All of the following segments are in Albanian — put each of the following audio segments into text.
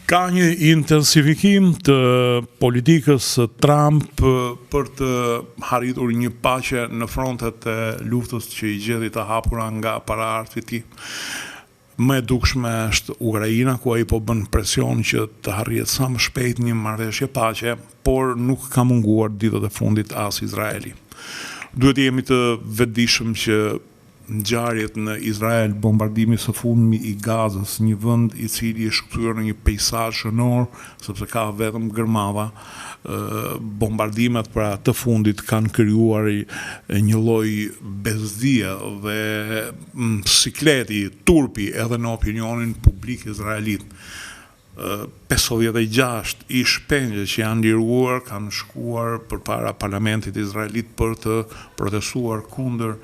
Ka një intensifikim të politikës Trump për të arritur një paqe në frontet e luftës që i gjeti të hapura nga paraardhësit e tij. Më e dukshme është Ukraina, ku ai po bën presion që të arrihet sa më shpejt një marrëveshje paqe, por nuk ka munguar ditët e fundit as Izraeli. Duhet jemi të vetëdijshëm që ngjarjet në Izrael, bombardimi së fundmi i Gazës, një vend i cili është kthyer në një peizazh shënor, sepse ka vetëm gërmava, bombardimet pra të fundit kanë krijuar një lloj bezdie dhe sikleti, turpi edhe në opinionin publik izraelit. 56 ish pengje që janë liruar kanë shkuar përpara parlamentit izraelit për të protestuar kundër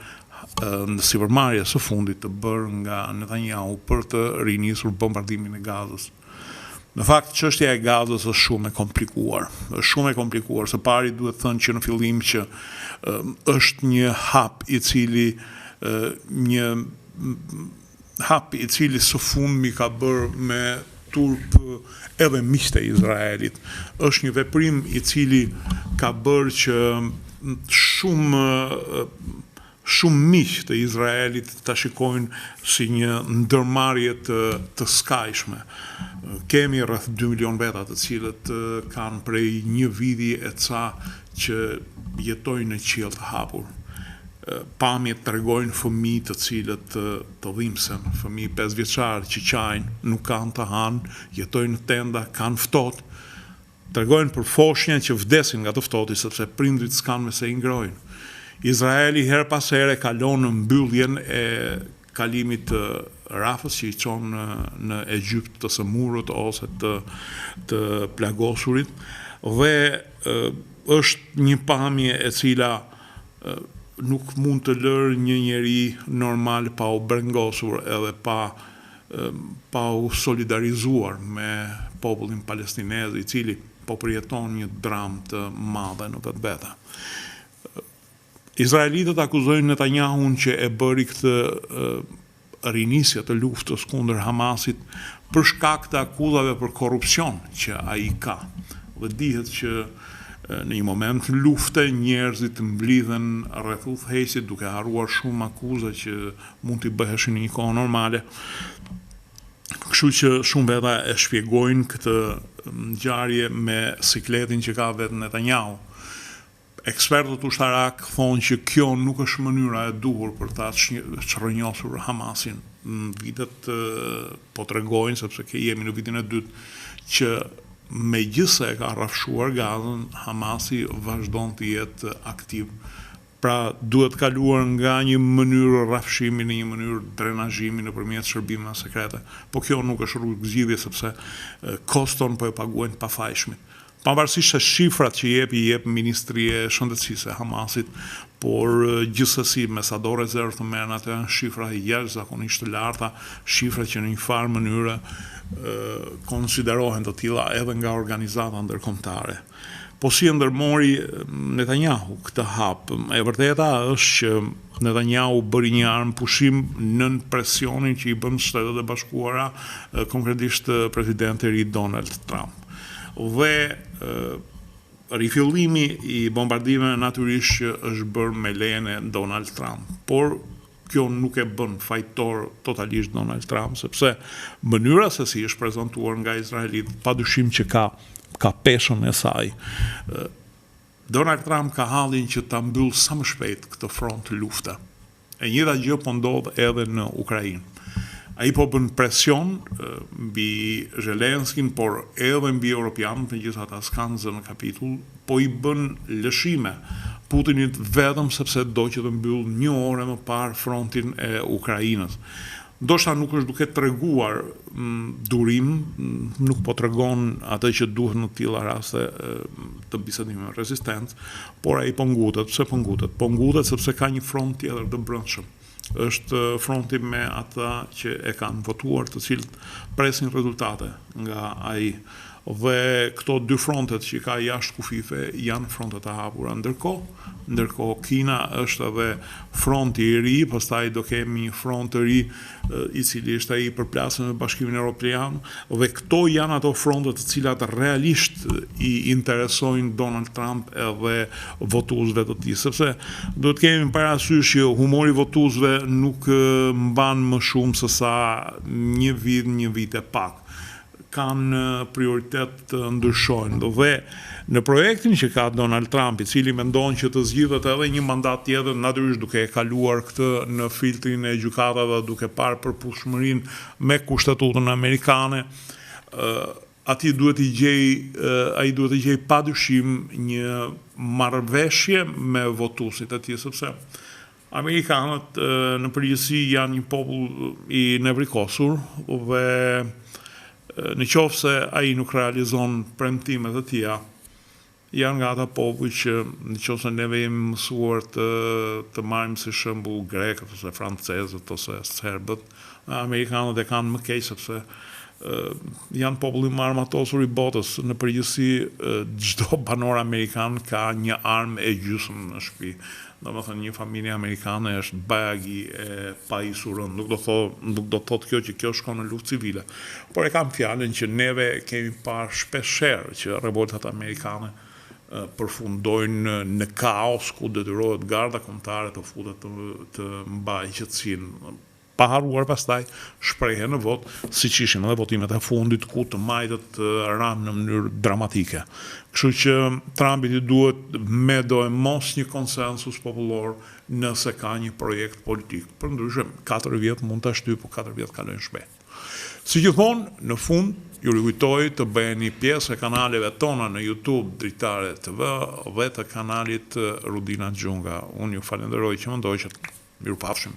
në sipërmarrje së fundit të bërë nga Netanyahu për të rinisur bombardimin e Gazës. Në fakt, çështja e Gazës është shumë e komplikuar. Është shumë e komplikuar. Së pari duhet thënë që në fillim që është një hap i cili së fundmi ka bërë me turp edhe miqtë e Izraelit. Është një veprim i cili ka bërë që shumë miq të Izraelit ta shikojnë si një ndërmarrje të skajshme. Kemi rreth 2 milion veta të cilët kanë prej një viti e ca që jetojnë në qiell të hapur. Pamjet tregojnë fëmijë të cilët të dhimbsen, fëmijë 5 vjeçar që qajnë, nuk kanë të hanë, jetojnë në tenda, kanë ftohtë. Tregojnë për foshnjën që vdesin nga të ftohti sepse prindrit s'kanë me se i ngrojnë. Izraeli her pas here kalon në mbylljen e kalimit të Rafës që i çon në Egjipt të sëmurët ose të plagosurit dhe është një pamje e cila nuk mund të lërë një njeri normal pa u brengosur edhe pa u solidarizuar me popullin palestinez i cili po përjeton një dramë të madhe në vetvete. Izraelitët akuzojnë Netanyahun që e bëri këtë rinisje të luftës kundër Hamasit për shkak të akuzave për korrupsion që ai ka. Dhe dihet që në një moment lufte njerëzit mblidhen rreth udhëheqësit duke harruar shumë akuza që mund t'i bëheshin në një kohë normale. Kështu që shumë veta e shpjegojnë këtë ngjarje me sikletin që ka vetë Netanyahu. Ekspertët ushtarak thonë që kjo nuk është mënyra e duhur për ta çrrënjosur Hamasin. Vitet po tregojnë, sepse jemi në vitin e dytë, që megjithse e ka rrafshuar Gazën, Hamasi vazhdon të jetë aktiv. Pra duhet kaluar nga një mënyrë rrafshimi në një mënyrë drenazhimi nëpërmjet shërbimeve sekrete. Po kjo nuk është rrugë zgjidhje sepse koston po e paguajnë pafajshmit. Pavarësisht se shifrat që jep Ministria e Shëndetësisë e Hamasit, por gjithsesi me sa do rezervë të merren ato janë shifra jashtëzakonisht të larta, shifra që në një farë mënyrë konsiderohen të tilla edhe nga organizata ndërkombëtare. Po si e ndërmori Netanyahu këtë hap? E vërteta është që Netanyahu bëri një armë pushim nën presionin që i bën Shtetet e Bashkuara, konkretisht presidenti i ri Donald Trump. Dhe rifillimi i bombardimeve natyrisht është bërë me lejen e Donald Trump, por kjo nuk e bën fajtor totalisht Donald Trump, sepse mënyra se si është prezantuar nga izraelit padyshim që ka peshën e saj. Donald Trump ka hallin që ta mbyll sa më shpejt këtë front lufte. E njëjta gjë po ndodh edhe në Ukrainë. Ai po bën presion mbi Zelenskin, por edhe mbi europianët, megjithatë as kanë zënë në kapitull, po i bën lëshime Putinit vetëm sepse do që të mbyll një orë më parë frontin e Ukrainës. Ndoshta nuk është duke treguar durim, nuk po tregon atë që duhet në tilla raste të bisedime me rezistencë, por ai po ngutet. Pse po ngutet? Po ngutet sepse ka një front tjetër të brendshëm. Është fronti me ata që e kanë votuar, të cilët presin rezultate nga ai dhe këto dy frontet që ka jashtë kufive janë frontet e hapura. Ndërkohë Kina është edhe fronti i ri, pastaj do kemi një front të ri i cili është ai përplasur me Bashkimin Evropian, dhe këto janë ato fronte të cilat realisht i interesojnë Donald Trump edhe votuesve të tij, sepse duhet kemi parasysh që humori votuesve nuk mban më shumë se sa një vit e pak. Kanë prioritet të ndryshojnë, dhe në projektin që ka Donald Trump, i cili mendon që të zgjidhet edhe një mandat tjetër, natyrisht duke e kaluar këtë në filtrin e gjykatave, duke parë përputhshmërinë me kushtetutën amerikane, ai duhet të gjej padyshim një marrëveshje me votuesit e tij, sepse amerikanët në përgjithësi janë një popull i nevrikosur, dhe në qoftë se ai nuk realizon premtimet e tija, janë nga ata popull që në qoftë se neve jemi mësuar të marrim si shembull grekët ose francezët ose serbët, amerikanët e kanë më keq sepse janë populli më armatosur i botës. Në përgjithësi çdo banor amerikan ka një armë e gjysmë në shtëpi. Domethënë një familje amerikane është bagi e pajisur, nuk do thotë kjo që kjo shkon në luftë civile. Por e kam fjalën që neve kemi parë shpeshherë që revoltat amerikane përfundojnë në kaos ku detyrohet garda kombëtare të futet të mbajë qetësinë, pa haruar pastaj shprehje në vot, siç ishin edhe votimet e fundit ku të majtët ranë në mënyrë dramatike. Kështu që Trumpit i duhet me do e mos një konsensus popullor nëse ka një projekt politik. Përndryshe 4 vjet mund ta shtyp, po 4 vjet kalojnë shpejt. Si gjithmonë, në fund, ju rikujtoj të bëheni pjesë e kanaleve tona në YouTube Dritare TV dhe të kanalit Rudina Xhunga. Unë ju falenderoj që më ndoqët. Mirupafshim.